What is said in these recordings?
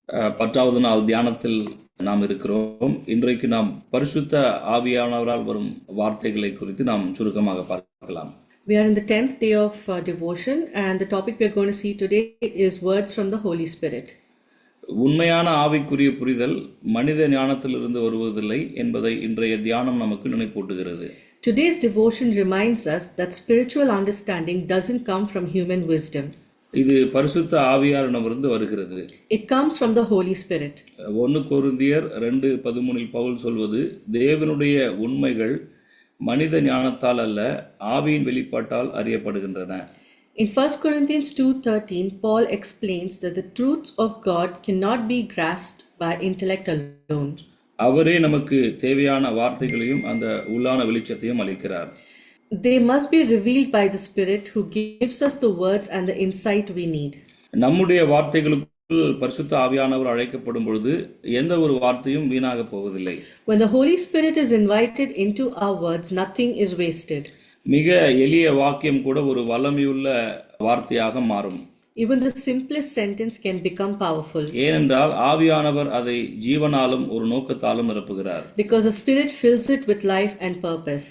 10வது நாள் தியானத்தில் நாம் இருக்கிறோம். இன்றைக்கு நாம் பரிசுத்த ஆவியானவரால் வரும் வார்த்தைகளை குறித்து நாம் சுருக்கமாக பார்க்கலாம். We are in the 10th day of devotion, and the topic we are going to see today is words from the Holy Spirit. உண்மையான ஆவிக்குரிய புரிதல் மனித ஞானத்திலிருந்து வருவதில்லை என்பதை இன்றைய தியானம் நமக்கு நினைப்பூட்டுகிறது. Today's devotion reminds us that spiritual understanding doesn't come from human wisdom. இது பரிசுத்த ஆவியாரிடமிருந்து வருகிறது. It comes from the Holy Spirit. 1 கொரிந்தியர் 2:13 பவுல் சொல்வது, தேவனுடைய உண்மைகள் மனித ஞானத்தால் அல்ல, ஆவியின் வெளிப்பாட்டால் அறியப்படுகின்றன. In 1 Corinthians 2:13, Paul explains that the truths of God cannot be grasped by intellect alone. அவரே நமக்கு தேவையான வார்த்தைகளையும் அந்த உள்ளான வெளிச்சத்தையும் அளிக்கிறார். They must be revealed by the Spirit who gives us the words and the insight we need. நம்முடைய வார்த்தைகளுக்குள் பரிசுத்த ஆவியானவர் அழைக்கப்படும் பொழுது எந்த ஒரு வார்த்தையும் வீணாக போவதில்லை. When the Holy Spirit is invited into our words, nothing is wasted. மிக எளிய வாக்கியம் கூட ஒரு வல்லமையுள்ள வார்த்தையாக மாறும். Even the simplest sentence can become powerful. ஏனென்றால் ஆவியானவர் அதை ஜீவனாலும் ஒரு நோக்கத்தாலும் நிரப்புகிறார். Because the Spirit fills it with life and purpose.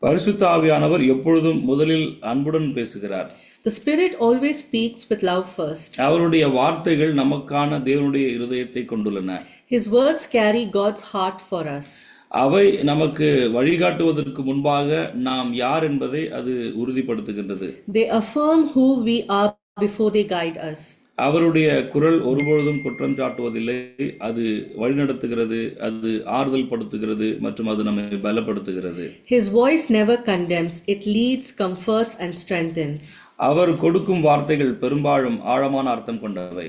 பரிசுத்த ஆவியானவர் எப்பொழுதும் முதலில் அன்புடன் பேசுகிறார். The Spirit always speaks with love first. அவருடைய வார்த்தைகள் நமக்கான தேவனுடைய இருதயத்தை கொண்டுள்ளன. His words carry God's heart for us. அவை நமக்கு வழிகாட்டுவதற்கு முன்பாக நாம் யார் என்பதை அது உறுதிப்படுத்துகின்றது. They affirm who we are before they guide us. அவருடைய குரல் ஒருபொழுதும் குற்றம் சாட்டுவதில்லை. அது வழிநடத்துகிறது, அது ஆறுதல் படுத்துகிறது மற்றும் அது நம்மை பலப்படுத்துகிறது. His voice never condemns, it leads, comforts and strengthens. அவர் கொடுக்கும் வார்த்தைகள் பெரும்பாலும் ஆழமான அர்த்தம் கொண்டவை.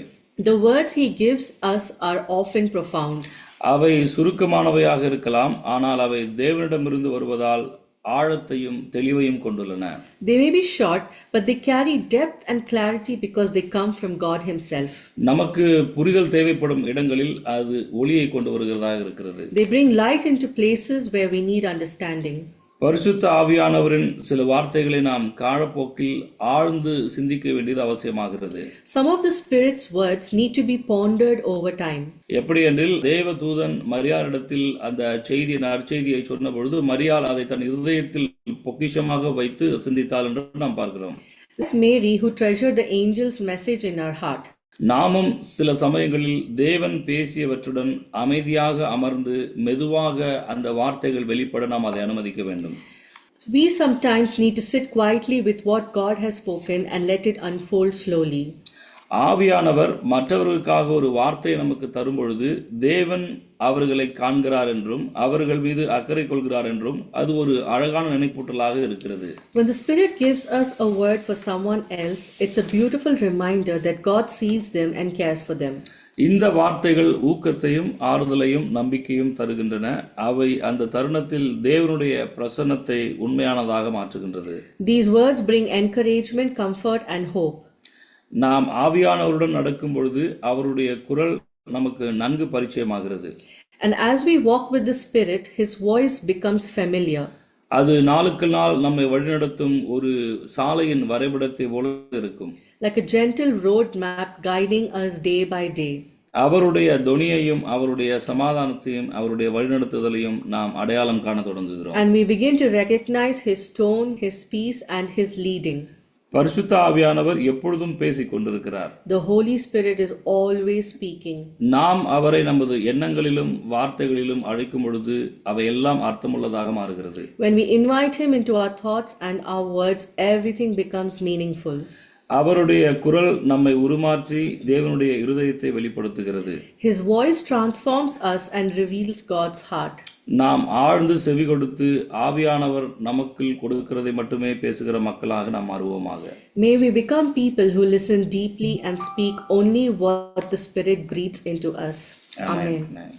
The words he gives us are often profound. அவை சுருக்கமானவையாக இருக்கலாம், ஆனால் அவை தேவனிடமிருந்து வருவதால் ஆழத்தையும் தெளிவையும் கொண்டுள்ளன. They may be short, but they carry depth and clarity because they come from God himself. நமக்கு புரிதல் தேவைப்படும் இடங்களில் அது ஒளியை கொண்டு வருகிறதாக இருக்கிறது. They bring light into places where we need understanding. பரிசுத்த ஆவியானவரின் சில வார்த்தைகளை நாம் காலப்போக்கில் ஆழ்ந்து சிந்திக்க வேண்டியது அவசியமாகிறது. Some of the Spirit's words need to be pondered over time. எப்படி என்றில் தேவதூதன் மரியாளிடத்தில் அந்த நற்செய்தியை சொன்ன பொழுது மரியாள் அதை தன் இருதயத்தில் பொக்கிஷமாக வைத்து சிந்தித்தாள் என்று நாம் பார்க்கிறோம். Like Mary, who treasured the angel's message in her heart. நாமும் சில சமயங்களில் தேவன் பேசியவற்றுடன் அமைதியாக அமர்ந்து மெதுவாக அந்த வார்த்தைகள் வெளிப்பட நாம் அதை அனுமதிக்க வேண்டும். We sometimes need to sit quietly with what God has spoken and let it unfold slowly. ஆவியானவர் மற்றவர்களுக்காக ஒரு வார்த்தையை நமக்கு தரும் பொழுது தேவன் அவர்களை காண்கிறார் என்றும் அவர்கள் மீது அக்கறை கொள்கிறார் என்றும் அது ஒரு அழகான நினைப்பூட்டலாக இருக்கிறது. When the Spirit gives us a word for someone else, it's a beautiful reminder that God sees them and cares for them. இந்த வார்த்தைகள் ஊக்கத்தையும் ஆறுதலையும் நம்பிக்கையும் தருகின்றன. அவை அந்த தருணத்தில் தேவனுடைய பிரசன்னத்தை உண்மையானதாக மாற்றுகின்றது. These words bring encouragement, comfort and hope. நாம் ஆவியானவருடன் நடக்கும் பொழுது அவருடைய குரல் நமக்கு நன்கு பரிச்சயமாகிறது. And as we walk with the Spirit, his voice becomes familiar. அது நாளுக்கு நாள் நம்மை வழிநடத்தும் ஒரு சாலையின் வரைபடத்தை போல இருக்கும். Like a gentle road map guiding us day by day. அவருடைய தொனியையும் அவருடைய சமாதானத்தையும் அவருடைய வழிநடத்துதலையும் நாம் அடையாளம் காண தொடங்குகிறோம். And we begin to recognize his tone, his peace and his leading. பரிசுத்த ஆவியானவர் எப்பொழுதும் பேசிக் கொண்டிருக்கிறார். The Holy Spirit is always speaking. நாம் அவரை நமது எண்ணங்களிலும் வார்த்தைகளிலும் அழைக்கும் பொழுது அவையெல்லாம் அர்த்தமுள்ளதாக மாறுகிறது. When we invite him into our thoughts and our words, everything becomes meaningful. அவருடைய குரல் நம்மை உருமாற்றி தேவனுடைய இருதயத்தை வெளிப்படுத்துகிறது. His voice transforms us and reveals God's heart. நாம் ஆழ்ந்து செவி கொடுத்து ஆவியானவர் நமக்குள் கொடுக்கிறதை மட்டுமே பேசுகிற மக்களாக நாம் மாறுவோமாக. May we become people who listen deeply and speak only what the Spirit breathes into us. Amen.